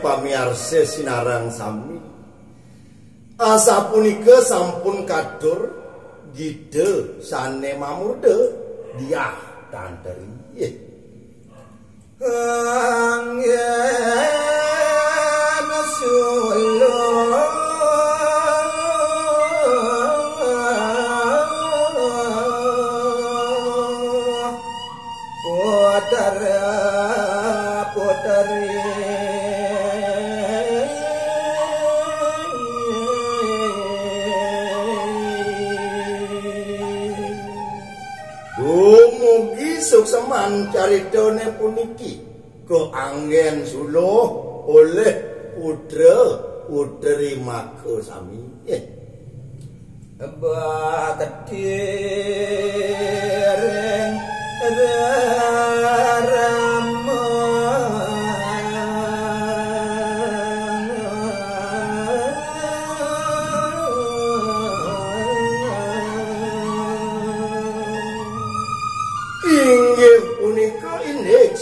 Pamiarsa sinarang sami asapunika sampun kadur gide sane mamurda diah tanteri anggen suluh putari sukseman caritane puniki keanggen suluh oleh putri maka sami ketiring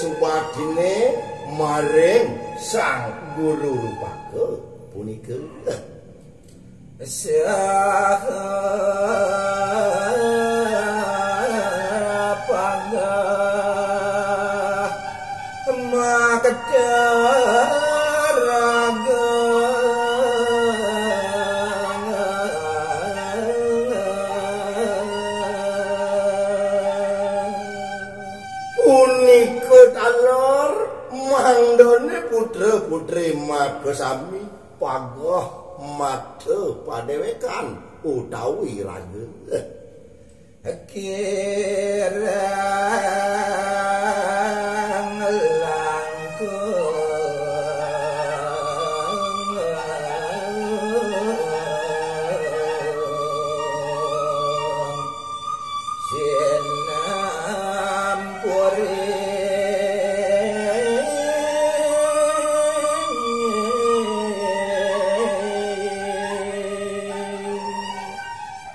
supadine maring sang guru rupake punika panggah makadaraga mandone putra-putri magasami pagoh madhe padewekan utawi raga kirang langkung sinampuri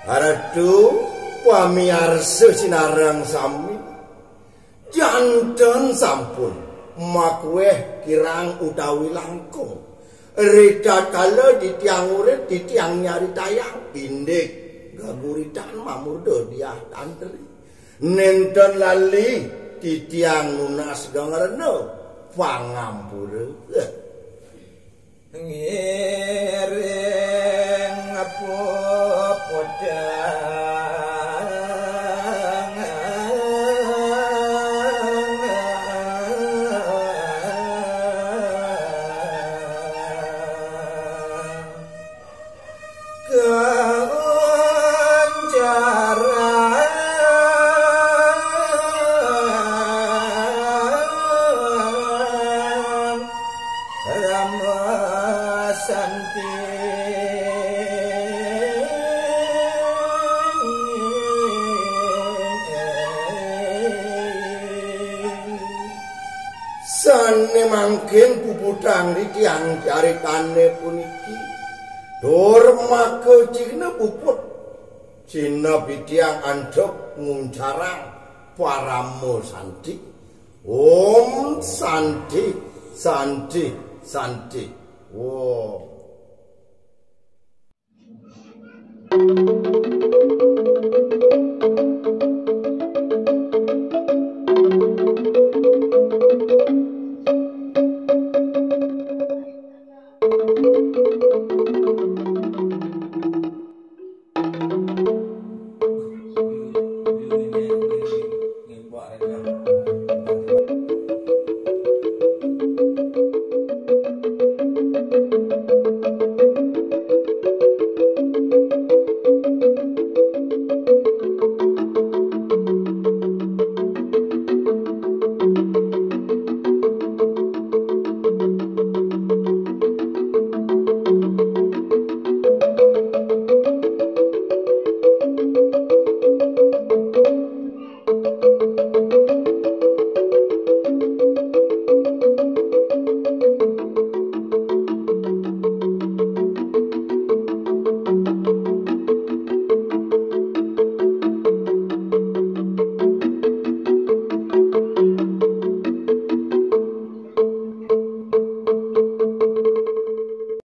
Aradu pamiarsa sinarang sami janten sampun makueh kirang utawi langkung rida kala ditiang urip ditiang nyari tayang indik gaguritan mamurda diah tantri nenten lali ditiang nunas gangrena pangampura ngiring sane mangken puputang ditiang caritane puniki dur maka cina puput cina bitiang andhok nguncarang paramo santi om santi santi santi wow